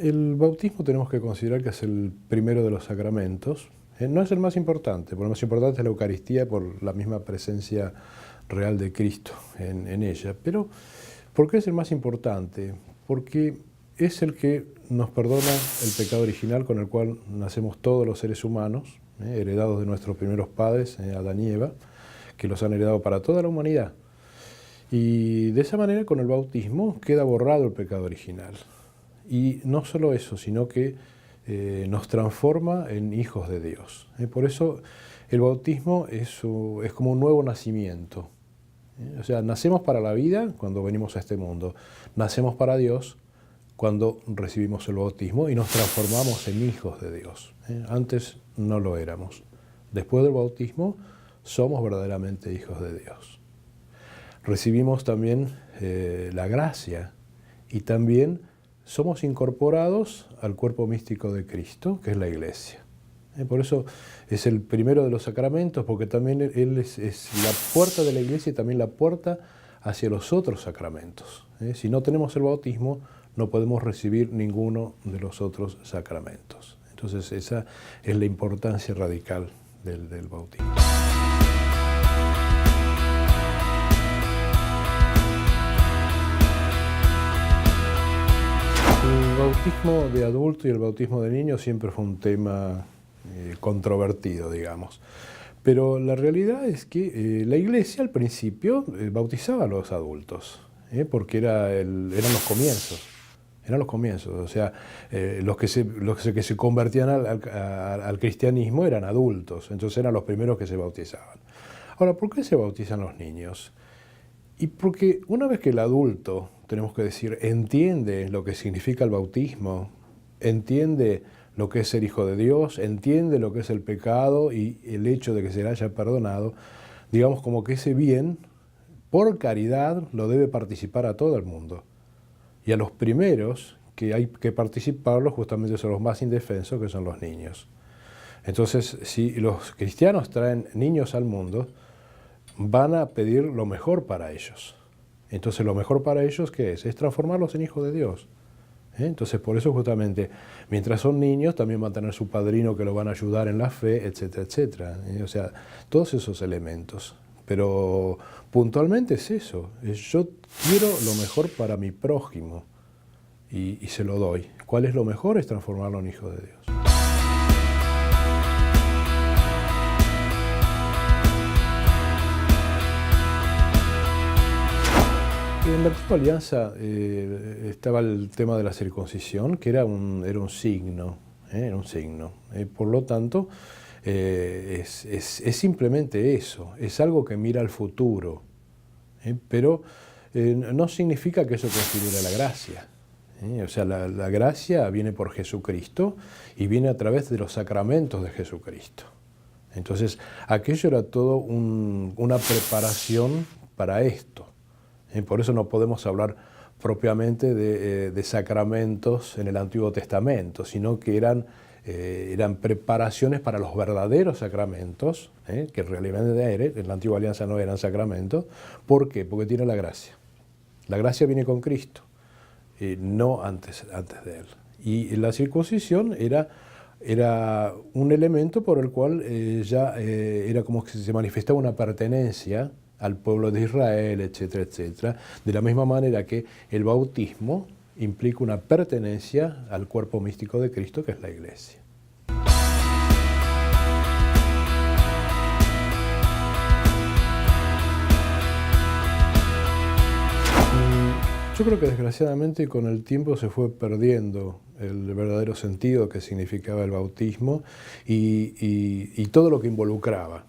El bautismo tenemos que considerar que es el primero de los sacramentos. No es el más importante, porque el más importante es la Eucaristía por la misma presencia real de Cristo en ella. Pero, ¿por qué es el más importante? Porque es el que nos perdona el pecado original con el cual nacemos todos los seres humanos, heredados de nuestros primeros padres, Adán y Eva, que los han heredado para toda la humanidad. Y de esa manera, con el bautismo, queda borrado el pecado original. Y no solo eso, sino que nos transforma en hijos de Dios. Por eso el bautismo es como un nuevo nacimiento. O sea, nacemos para la vida cuando venimos a este mundo. Nacemos para Dios cuando recibimos el bautismo y nos transformamos en hijos de Dios. Antes no lo éramos. Después del bautismo somos verdaderamente hijos de Dios. Recibimos también la gracia y también somos incorporados al cuerpo místico de Cristo, que es la Iglesia. Por eso es el primero de los sacramentos, porque también Él es la puerta de la Iglesia y también la puerta hacia los otros sacramentos. Si no tenemos el bautismo, no podemos recibir ninguno de los otros sacramentos. Entonces esa es la importancia radical del bautismo. El bautismo de adulto y el bautismo de niño siempre fue un tema controvertido, digamos. Pero la realidad es que la Iglesia al principio bautizaba a los adultos, porque eran los comienzos. Eran los comienzos, o sea, los que se convertían al cristianismo eran adultos, entonces eran los primeros que se bautizaban. Ahora, ¿por qué se bautizan los niños? Y porque una vez que el adulto, tenemos que decir, entiende lo que significa el bautismo, entiende lo que es ser hijo de Dios, entiende lo que es el pecado y el hecho de que se le haya perdonado, digamos como que ese bien, por caridad, lo debe participar a todo el mundo. Y a los primeros que hay que participarlos justamente son los más indefensos, que son los niños. Entonces, si los cristianos traen niños al mundo, van a pedir lo mejor para ellos. Entonces, lo mejor para ellos, ¿qué es? Es transformarlos en hijos de Dios. Entonces, por eso justamente, mientras son niños, también van a tener su padrino que lo van a ayudar en la fe, etcétera, etcétera. O sea, todos esos elementos. Pero puntualmente es eso. Yo quiero lo mejor para mi prójimo y se lo doy. ¿Cuál es lo mejor? Es transformarlo en hijo de Dios. En la antigua alianza estaba el tema de la circuncisión, que era un signo. Era un signo. Por lo tanto, es simplemente eso, es algo que mira al futuro, pero no significa que eso considere la gracia. O sea, la gracia viene por Jesucristo y viene a través de los sacramentos de Jesucristo. Entonces, aquello era todo una preparación para esto. Por eso no podemos hablar propiamente de sacramentos en el Antiguo Testamento, sino que eran preparaciones para los verdaderos sacramentos, que realmente en la Antigua Alianza no eran sacramentos. ¿Por qué? Porque tiene la gracia. La gracia viene con Cristo, no antes de Él. Y la circuncisión era un elemento por el cual era como que se manifestaba una pertenencia al pueblo de Israel, etcétera, etcétera. De la misma manera que el bautismo implica una pertenencia al cuerpo místico de Cristo, que es la Iglesia. Yo creo que desgraciadamente con el tiempo se fue perdiendo el verdadero sentido que significaba el bautismo y todo lo que involucraba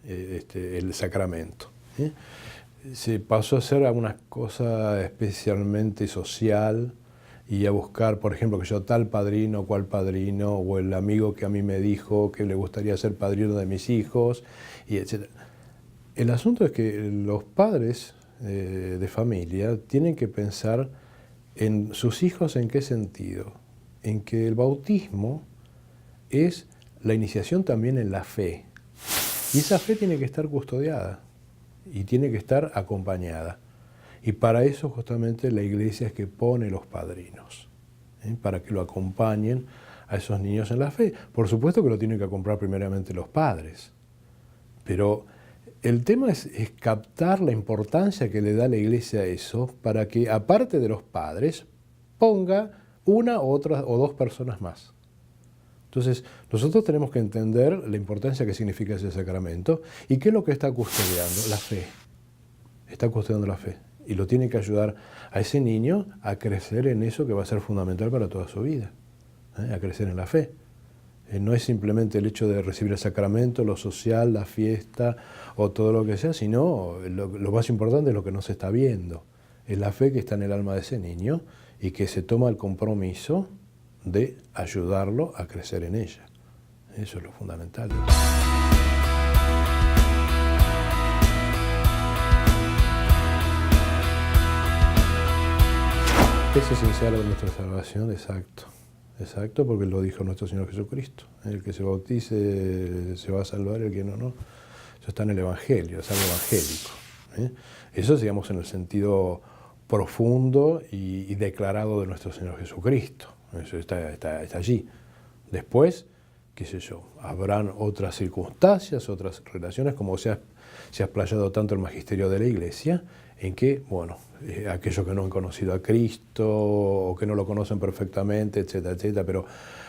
el sacramento. Se pasó a hacer una cosa especialmente social y a buscar, por ejemplo, que yo tal padrino, cual padrino, o el amigo que a mí me dijo que le gustaría ser padrino de mis hijos, y etc. El asunto es que los padres de familia tienen que pensar en sus hijos. ¿En qué sentido? En que el bautismo es la iniciación también en la fe. Y esa fe tiene que estar custodiada y tiene que estar acompañada. Y para eso justamente la Iglesia es que pone los padrinos. para que lo acompañen a esos niños en la fe. Por supuesto que lo tienen que comprar primeramente los padres, pero el tema es captar la importancia que le da la Iglesia a eso, para que aparte de los padres ponga una, otra o dos personas más. Entonces, nosotros tenemos que entender la importancia que significa ese sacramento y qué es lo que está custodiando, la fe. Está custodiando la fe y lo tiene que ayudar a ese niño a crecer en eso que va a ser fundamental para toda su vida, a crecer en la fe. No es simplemente el hecho de recibir el sacramento, lo social, la fiesta o todo lo que sea, sino lo más importante es lo que no se está viendo. Es la fe que está en el alma de ese niño y que se toma el compromiso de ayudarlo a crecer en ella. Eso es lo fundamental. Es esencial a nuestra salvación, exacto. Exacto, porque lo dijo nuestro Señor Jesucristo. El que se bautice se va a salvar, el que no, no. Eso está en el Evangelio, es algo evangélico. Eso, digamos, en el sentido profundo y declarado de nuestro Señor Jesucristo. Eso está allí. Después, qué sé yo, habrán otras circunstancias, otras relaciones, como se ha explayado tanto el magisterio de la Iglesia, en que, bueno, aquellos que no han conocido a Cristo o que no lo conocen perfectamente, etcétera, etcétera, pero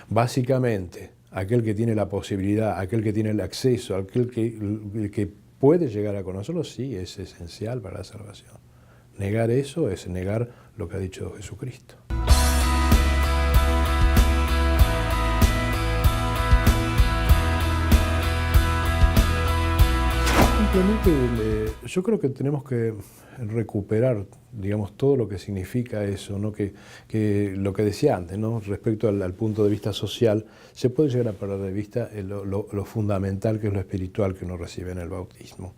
básicamente aquel que tiene la posibilidad, aquel que tiene el acceso, aquel que puede llegar a conocerlo, sí, es esencial para la salvación. Negar eso es negar lo que ha dicho Jesucristo. Simplemente yo creo que tenemos que recuperar, digamos, todo lo que significa eso, ¿no? Que lo que decía antes, ¿no? Respecto al punto de vista social, se puede llegar a perder de vista lo fundamental que es lo espiritual que uno recibe en el bautismo.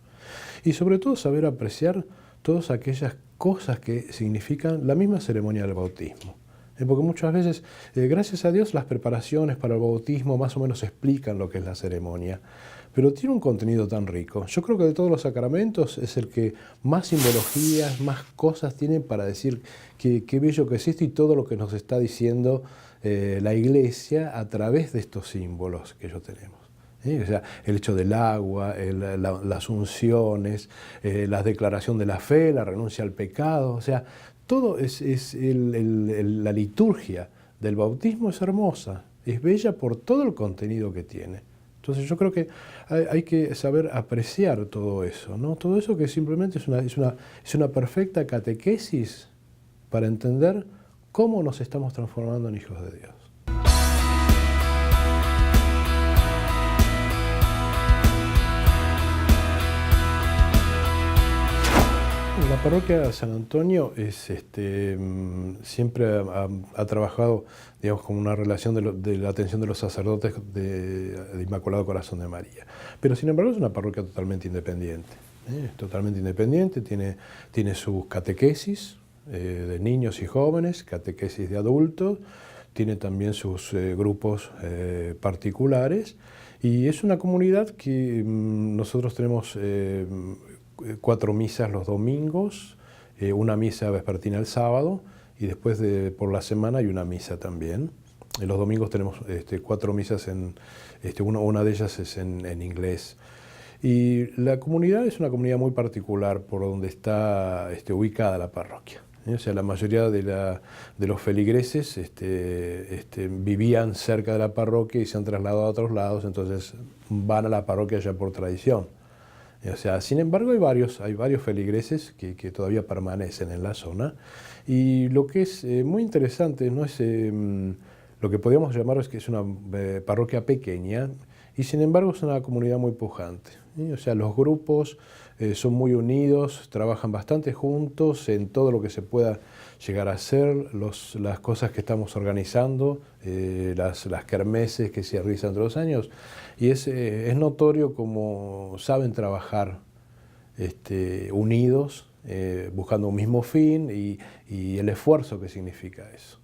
Y sobre todo saber apreciar todas aquellas cosas que significan la misma ceremonia del bautismo. Porque muchas veces, gracias a Dios, las preparaciones para el bautismo más o menos explican lo que es la ceremonia, pero tiene un contenido tan rico. Yo creo que de todos los sacramentos es el que más simbologías, más cosas tiene para decir qué bello que es esto y todo lo que nos está diciendo la Iglesia a través de estos símbolos que ellos tenemos. O sea, el hecho del agua, las unciones, la declaración de la fe, la renuncia al pecado, o sea, todo la liturgia del bautismo es hermosa, es bella por todo el contenido que tiene. Entonces yo creo que hay que saber apreciar todo eso, ¿no? Todo eso que simplemente es una perfecta catequesis para entender cómo nos estamos transformando en hijos de Dios. La parroquia San Antonio siempre ha trabajado, digamos, como una relación de la atención de los sacerdotes de Inmaculado Corazón de María. Pero sin embargo es una parroquia totalmente independiente. Totalmente independiente, tiene sus catequesis de niños y jóvenes, catequesis de adultos, tiene también sus grupos particulares y es una comunidad que nosotros tenemos 4 misas los domingos, una misa vespertina el sábado y después por la semana hay una misa también. Los domingos tenemos 4 misas, una de ellas es en inglés. Y la comunidad es una comunidad muy particular por donde está ubicada la parroquia. O sea, la mayoría de los feligreses vivían cerca de la parroquia y se han trasladado a otros lados, entonces van a la parroquia ya por tradición. O sea, sin embargo, hay varios feligreses que todavía permanecen en la zona y lo que es muy interesante no es lo que podríamos llamar es que es una parroquia pequeña y sin embargo es una comunidad muy pujante. O sea, los grupos son muy unidos, trabajan bastante juntos en todo lo que se pueda llegar a hacer, las cosas que estamos organizando, las kermeses que se realizan todos los años. Y es notorio cómo saben trabajar unidos, buscando un mismo fin y el esfuerzo que significa eso.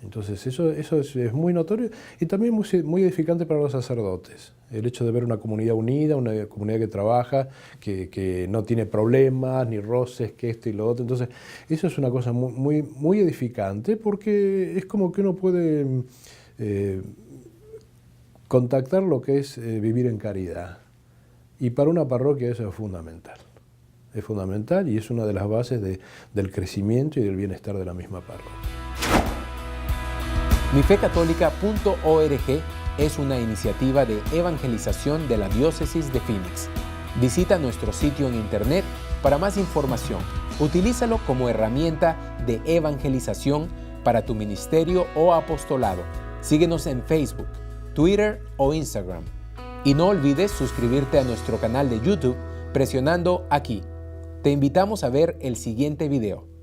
Entonces eso es muy notorio y también muy edificante para los sacerdotes. El hecho de ver una comunidad unida, una comunidad que trabaja, que no tiene problemas, ni roces, que esto y lo otro. Entonces eso es una cosa muy edificante porque es como que uno puede contactar lo que es vivir en caridad. Y para una parroquia eso es fundamental. Es fundamental y es una de las bases del crecimiento y del bienestar de la misma parroquia. Mifecatólica.org es una iniciativa de evangelización de la Diócesis de Phoenix. Visita nuestro sitio en internet para más información. Utilízalo como herramienta de evangelización para tu ministerio o apostolado. Síguenos en Facebook, Twitter o Instagram. Y no olvides suscribirte a nuestro canal de YouTube presionando aquí. Te invitamos a ver el siguiente video.